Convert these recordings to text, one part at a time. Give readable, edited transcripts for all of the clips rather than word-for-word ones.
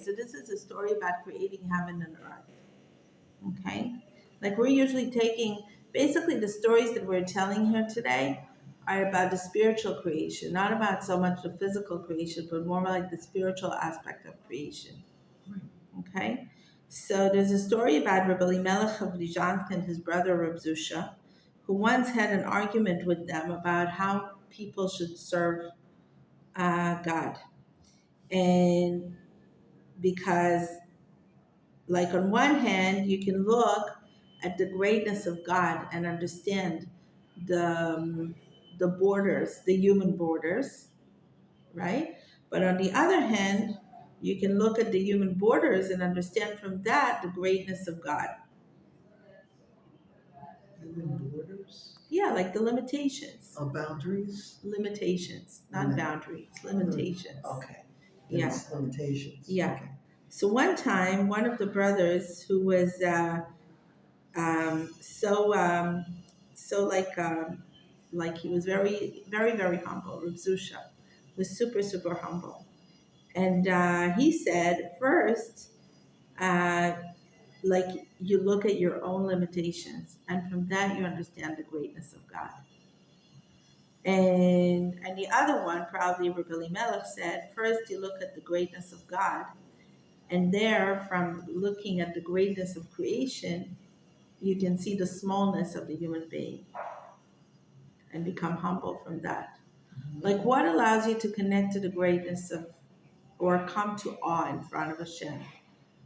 So this is a story about creating heaven and earth. Okay? Like we're usually taking, basically the stories that we're telling here today are about the spiritual creation, not about so much the physical creation, but more like the spiritual aspect of creation. Okay? So there's a story about Rabbi Elimelech of Lizhansk and his brother Reb Zusha, who once had an argument with them about how people should serve God. And because, like, on one hand, you can look at the greatness of God and understand the borders, the human borders, right? But on the other hand, you can look at the human borders and understand from that the greatness of God. Human borders? Yeah, like the limitations. Oh, boundaries? Limitations, not boundaries, limitations. Okay. Yeah. It's limitations. Yeah. Okay. So one time, one of the brothers who was like he was very, very, very humble, Reb Zusha was super, super humble. And he said, first, uh, like you look at your own limitations, and from that you understand the greatness of God. And the other one, probably Rabbi Elimelech, said, first you look at the greatness of God, and there, from looking at the greatness of creation, you can see the smallness of the human being and become humble from that. Like what allows you to connect to the greatness of, or come to awe in front of Hashem?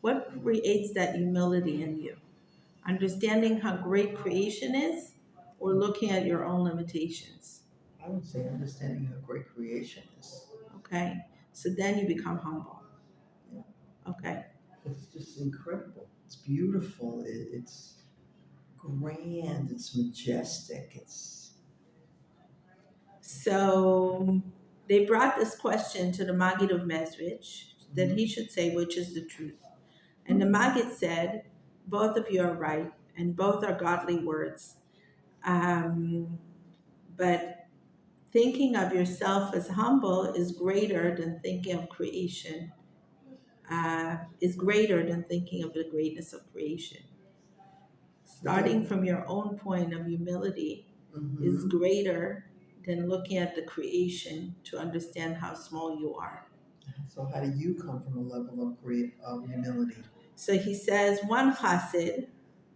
What creates that humility in you? Understanding how great creation is, or looking at your own limitations? I would say understanding how great creation is. Okay, so then you become humble. Yeah. Okay. It's just incredible. It's beautiful. It's grand. It's majestic. It's So they brought this question to the Maggid of Mezrich that he should say which is the truth. And the Maggid said, both of you are right, and both are godly words. But thinking of yourself as humble is greater than thinking of creation, is greater than thinking of the greatness of creation. Starting from your own point of humility is greater than looking at the creation to understand how small you are. So how do you come from a level of humility? So he says one chassid,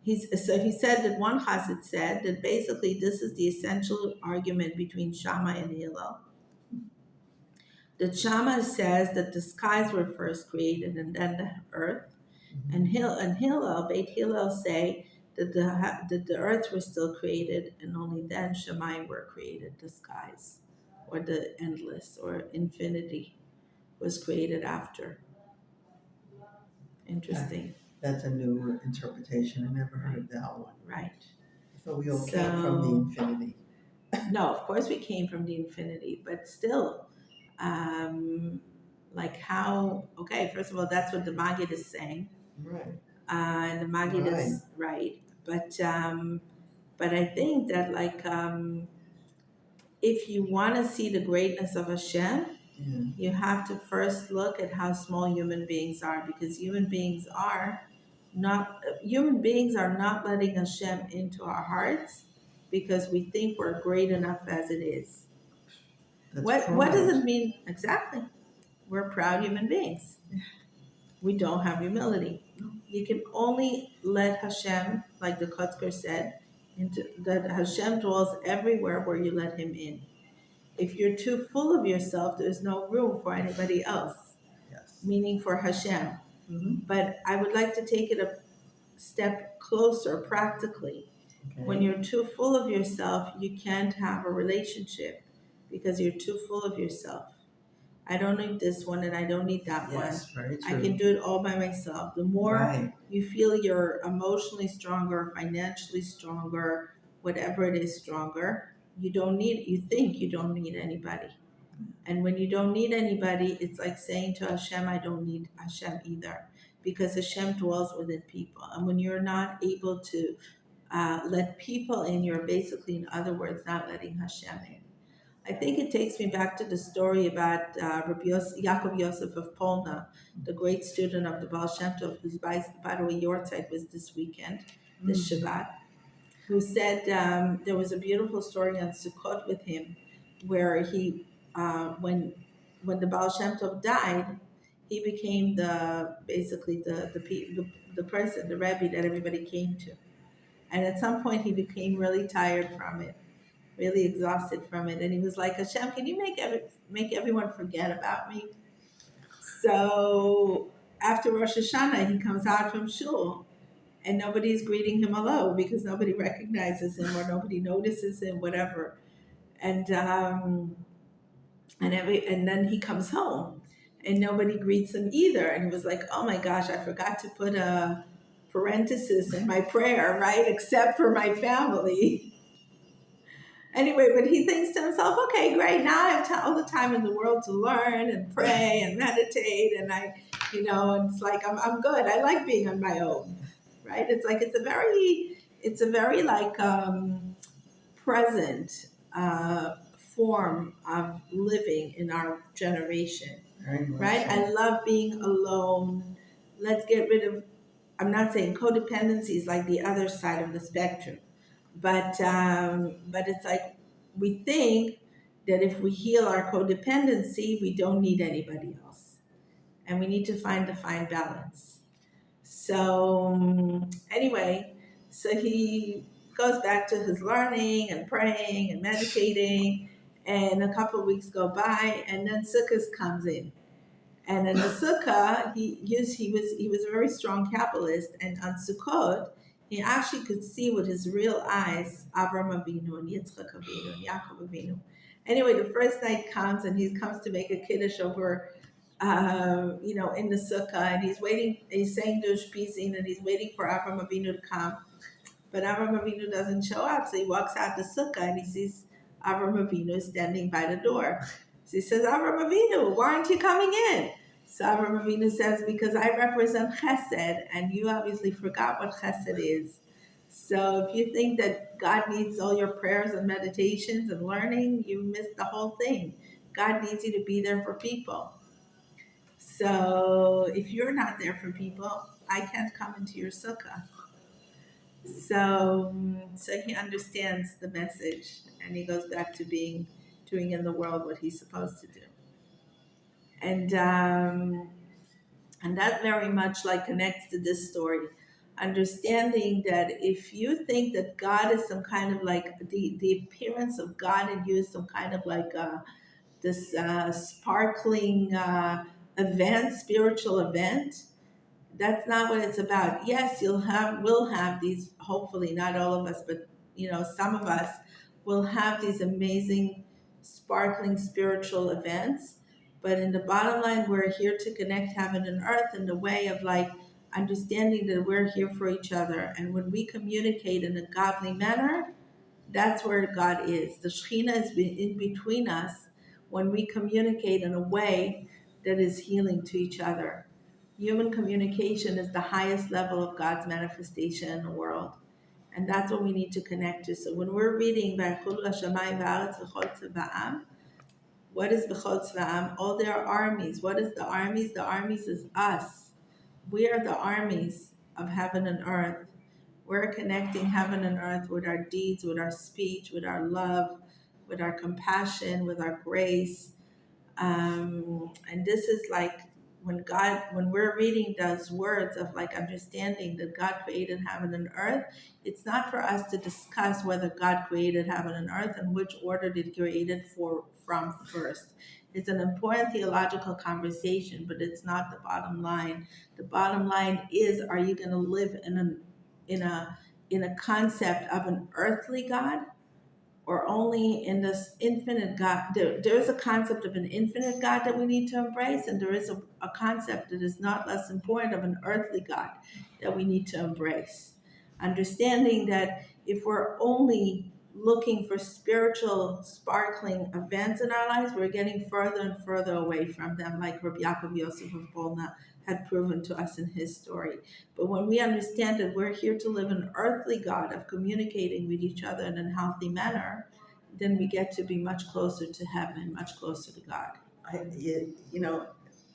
he said that one chassid said that basically this is the essential argument between Shammai and Hillel. That Shammai says that the skies were first created and then the earth, and Beit Hillel say that the earth was still created and only then Shammai were created, the skies, or the endless or infinity was created after. Interesting. That's a new interpretation. I never heard that one. Right. I thought we all came from the infinity. No, of course we came from the infinity, but still, like how, okay, first of all, that's what the Maggid is saying. Right. And the Maggid is right. But I think that if you want to see the greatness of Hashem, you have to first look at how small human beings are, because human beings are not letting Hashem into our hearts because we think we're great enough as it is. What does it mean exactly? We're proud human beings. We don't have humility. You can only let Hashem, like the Kotzker said, that Hashem dwells everywhere where you let him in. If you're too full of yourself, there's no room for anybody else. Yes. Meaning for Hashem. But I would like to take it a step closer practically. Okay. When you're too full of yourself, you can't have a relationship because you're too full of yourself. I don't need this one and I don't need that one. Very true. I can do it all by myself. The more you feel you're emotionally stronger, financially stronger, whatever it is stronger, you think you don't need anybody. And when you don't need anybody, it's like saying to Hashem, I don't need Hashem either, because Hashem dwells within people. And when you're not able to let people in, you're basically, in other words, not letting Hashem in. I think it takes me back to the story about Yaakov Yosef of Polna, the great student of the Baal Shem Tov, whose, by the way, your side was this weekend, this Shabbat, who said there was a beautiful story on Sukkot with him, where he, when the Baal Shem Tov died, he became basically the person, the Rebbe that everybody came to, and at some point he became really tired from it, really exhausted from it, and he was like, Hashem, can you make everyone forget about me? So after Rosh Hashanah, he comes out from shul and nobody's greeting him hello because nobody recognizes him or nobody notices him, whatever. And and then he comes home and nobody greets him either. And he was like, oh my gosh, I forgot to put a parenthesis in my prayer, right? Except for my family. Anyway, but he thinks to himself, okay, great. Now I have all the time in the world to learn and pray and meditate. And and it's like, I'm good. I like being on my own, right? It's like, it's a very like present form of living in our generation, right? I love being alone. Let's get rid of, I'm not saying codependency is like the other side of the spectrum, but it's like we think that if we heal our codependency, we don't need anybody else, and we need to find a fine balance. So anyway, so he goes back to his learning and praying and meditating, and a couple of weeks go by, and then Sukkot comes in. And in the Sukkah, he was a very strong Kabbalist, and on Sukkot, he actually could see with his real eyes Avram Avinu and Yitzchak Avinu and Yaakov Avinu. Anyway, the first night comes, and he comes to make a kiddush over, in the Sukkah, and he's waiting. He's saying Dush Pizin, and he's waiting for Avram Avinu to come, but Avram Avinu doesn't show up, so he walks out the Sukkah, and he sees Avram Avinu standing by the door. So he says, Avram Avinu, why aren't you coming in? So Avram Avinu says, because I represent Chesed, and you obviously forgot what Chesed is. So if you think that God needs all your prayers and meditations and learning, you missed the whole thing. God needs you to be there for people. So if you're not there for people, I can't come into your sukkah. So he understands the message, and he goes back to doing in the world what he's supposed to do. And that very much like connects to this story, understanding that if you think that God is some kind of like the appearance of God in you is some kind of like this sparkling event, spiritual event, that's not what it's about. Yes, we'll have these, hopefully not all of us, but some of us will have these amazing sparkling spiritual events, but in the bottom line, we're here to connect heaven and earth in the way of like understanding that we're here for each other, and when we communicate in a godly manner, that's where God is. The Shekhinah is in between us when we communicate in a way that is healing to each other. Human communication is the highest level of God's manifestation in the world. And that's what we need to connect to. So when we're reading what is B'chol Tzva'am? All their armies. What is the armies? The armies is us. We are the armies of heaven and earth. We're connecting heaven and earth with our deeds, with our speech, with our love, with our compassion, with our grace. And this is like when we're reading those words of like understanding that God created heaven and earth, it's not for us to discuss whether God created heaven and earth and which order did he create it from first. It's an important theological conversation, but it's not the bottom line. The bottom line is, are you going to live in a concept of an earthly God, or only in this infinite God? There is a concept of an infinite God that we need to embrace, and there is a concept that is not less important of an earthly God that we need to embrace. Understanding that if we're only looking for spiritual, sparkling events in our lives, we're getting further and further away from them, like Rabbi Yaakov Yosef of Polna had proven to us in his story. But when we understand that we're here to live an earthly God of communicating with each other in a healthy manner, then we get to be much closer to heaven, much closer to God.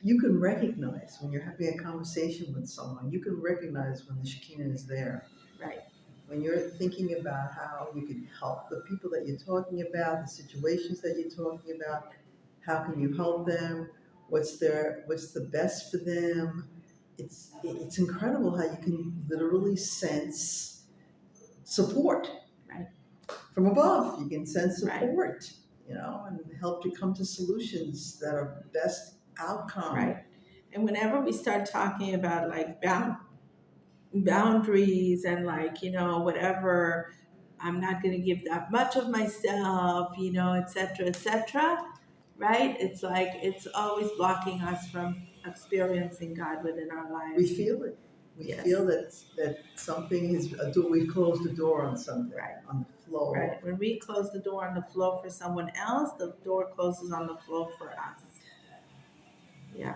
You can recognize when you're having a conversation with someone, you can recognize when the Shekinah is there. Right. When you're thinking about how you can help the people that you're talking about, the situations that you're talking about, how can you help them? What's the best for them? It's incredible how you can literally sense support. Right. From above. You can sense Right. support, and help you come to solutions that are best outcome. Right. And whenever we start talking about like boundaries and like, whatever, I'm not going to give that much of myself, etc., etc., right? It's like it's always blocking us from experiencing God within our lives. We feel it. We Yes. feel that something is a door. We've closed the door on something, Right. on the flow. Right. When we close the door on the flow for someone else, the door closes on the flow for us. Yeah.